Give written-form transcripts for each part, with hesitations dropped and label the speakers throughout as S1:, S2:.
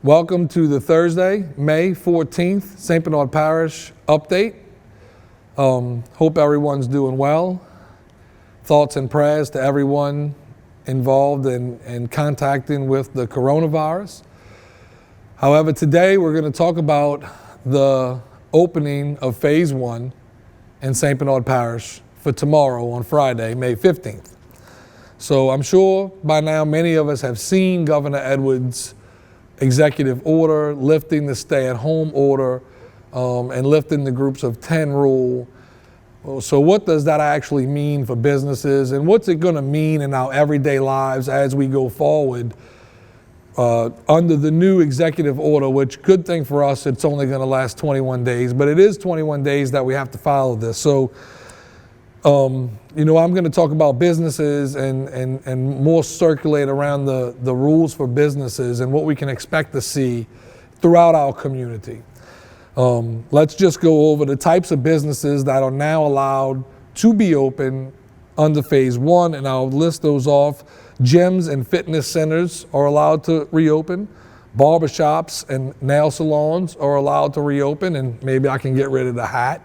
S1: Welcome to the Thursday, May 14th, St. Bernard Parish update. Hope everyone's doing well. Thoughts and prayers to everyone involved in contacting with the coronavirus. However, today we're going to talk about the opening of Phase 1 in St. Bernard Parish for tomorrow on Friday, May 15th. So I'm sure by now many of us have seen Governor Edwards' executive order lifting the stay-at-home order and lifting the groups of 10 rule. So what does that actually mean for businesses, and what's it going to mean in our everyday lives as we go forward under the new executive order, which, good thing for us, it's only going to last 21 days, but it is 21 days that we have to follow this. So I'm going to talk about businesses and more circulate around the rules for businesses and what we can expect to see throughout our community. Let's just go over the types of businesses that are now allowed to be open under Phase 1, and I'll list those off. Gyms and fitness centers are allowed to reopen. Barbershops and nail salons are allowed to reopen, and maybe I can get rid of the hat.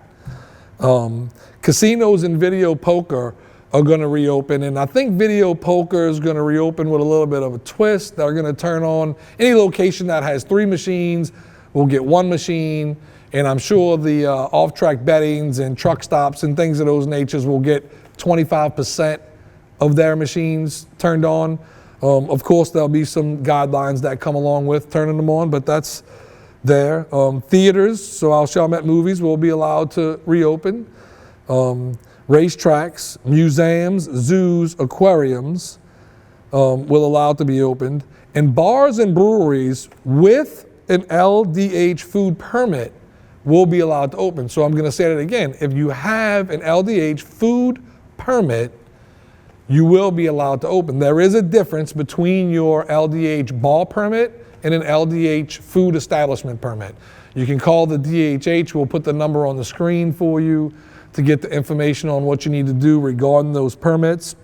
S1: Casinos and video poker are going to reopen, and I think video poker is going to reopen with a little bit of a twist. They're going to turn on any location that has 3 machines will get 1 machine, and I'm sure the off-track bettings and truck stops and things of those natures will get 25% of their machines turned on. Of course, there'll be some guidelines that come along with turning them on, but that's there. Theaters, so our Chalmette movies will be allowed to reopen. Racetracks, museums, zoos, aquariums will allow to be opened. And bars and breweries with an LDH food permit will be allowed to open. So I'm going to say that again. If you have an LDH food permit, you will be allowed to open. There is a difference between your LDH bar permit and an LDH food establishment permit. You can call the DHH. We'll put the number on the screen for you to get the information on what you need to do regarding those permits.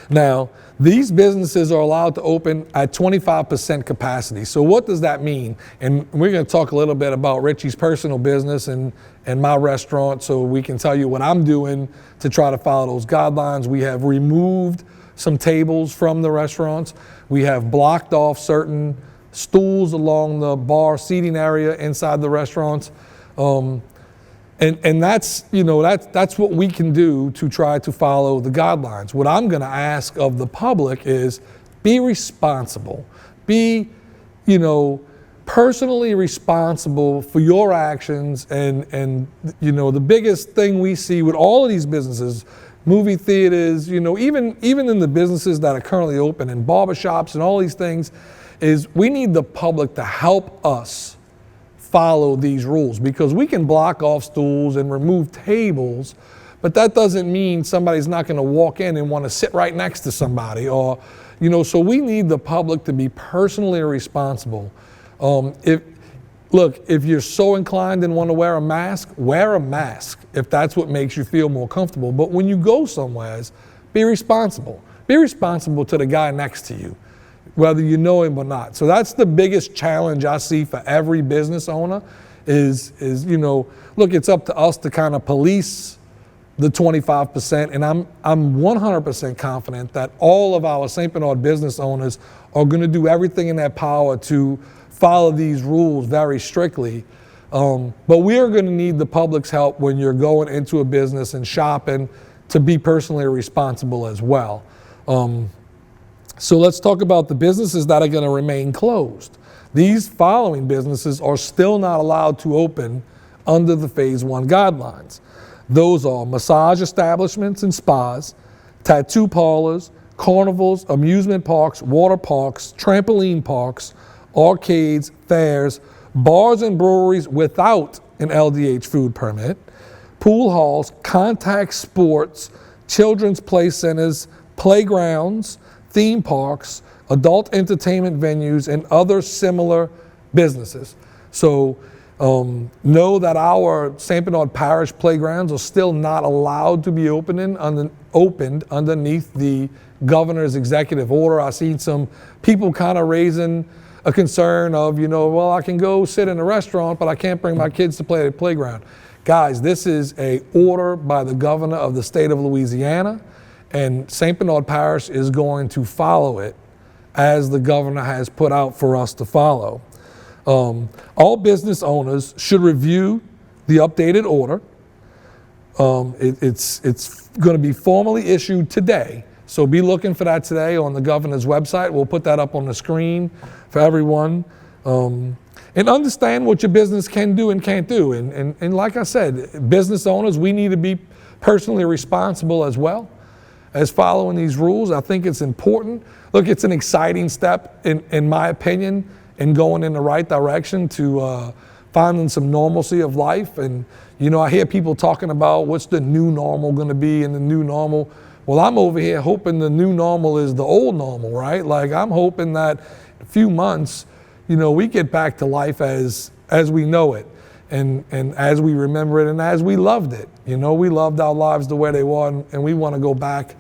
S1: Now, these businesses are allowed to open at 25% capacity. So what does that mean? And we're going to talk a little bit about Richie's personal business and my restaurant, so we can tell you what I'm doing to try to follow those guidelines. We have removed some tables from the restaurants. We have blocked off certain stools along the bar seating area inside the restaurants. And that's what we can do to try to follow the guidelines. What I'm going to ask of the public is be responsible. Be, personally responsible for your actions. And the biggest thing we see with all of these businesses, movie theaters, even in the businesses that are currently open and barbershops and all these things, is we need the public to help us follow these rules, because we can block off stools and remove tables, but that doesn't mean somebody's not going to walk in and want to sit right next to somebody, or so we need the public to be personally responsible. If you're so inclined and want to wear a mask if that's what makes you feel more comfortable. But when you go somewhere, be responsible to the guy next to you, whether you know him or not. So that's the biggest challenge I see for every business owner is it's up to us to kind of police the 25%. And I'm 100% confident that all of our St. Bernard business owners are going to do everything in their power to follow these rules very strictly. But we are going to need the public's help when you're going into a business and shopping to be personally responsible as well. So let's talk about the businesses that are going to remain closed. These following businesses are still not allowed to open under the Phase 1 guidelines. Those are massage establishments and spas, tattoo parlors, carnivals, amusement parks, water parks, trampoline parks, arcades, fairs, bars and breweries without an LDH food permit, pool halls, contact sports, children's play centers, playgrounds, theme parks, adult entertainment venues, and other similar businesses. So know that our St. Bernard Parish playgrounds are still not allowed to be opened underneath the governor's executive order. I've seen some people kind of raising a concern of, well, I can go sit in a restaurant, but I can't bring my kids to play at the playground. Guys, this is a order by the governor of the state of Louisiana, and St. Bernard Parish is going to follow it as the governor has put out for us to follow. All business owners should review the updated order. It's going to be formally issued today, so be looking for that today on the governor's website. We'll put that up on the screen for everyone. And understand what your business can do and can't do. And like I said, business owners, we need to be personally responsible as well as following these rules. I think it's important. Look, it's an exciting step, in my opinion, in going in the right direction to finding some normalcy of life. And, I hear people talking about what's the new normal going to be and the new normal. Well, I'm over here hoping the new normal is the old normal, right? Like, I'm hoping that in a few months, we get back to life as we know it and as we remember it and as we loved it. We loved our lives the way they were, and we want to go back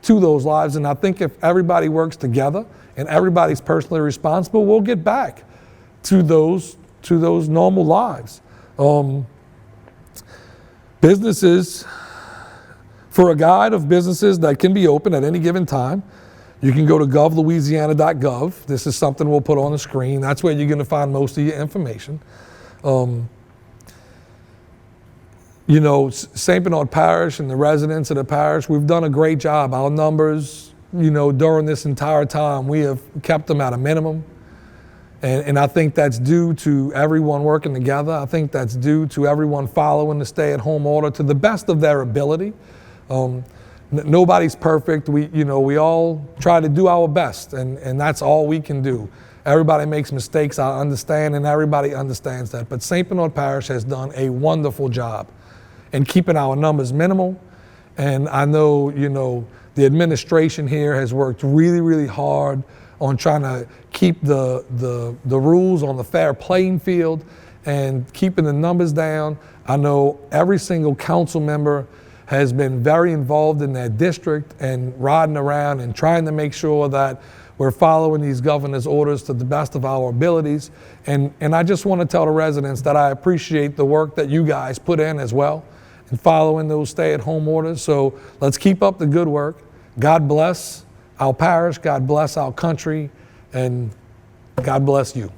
S1: to those lives. And I think if everybody works together and everybody's personally responsible, we'll get back to those normal lives. Businesses, for a guide of businesses that can be open at any given time, you can go to govlouisiana.gov. This is something we'll put on the screen. That's where you're going to find most of your information. St. Bernard Parish and the residents of the parish, we've done a great job. Our numbers, during this entire time, we have kept them at a minimum. And I think that's due to everyone working together. I think that's due to everyone following the stay-at-home order to the best of their ability. Nobody's perfect. We all try to do our best, and that's all we can do. Everybody makes mistakes, I understand, and everybody understands that. But St. Bernard Parish has done a wonderful job in keeping our numbers minimal. And I know, the administration here has worked really, really hard on trying to keep the rules on the fair playing field and keeping the numbers down. I know every single council member has been very involved in their district and riding around and trying to make sure that we're following these governor's orders to the best of our abilities. And I just want to tell the residents that I appreciate the work that you guys put in as well in following those stay-at-home orders. So let's keep up the good work. God bless our parish, God bless our country, and God bless you.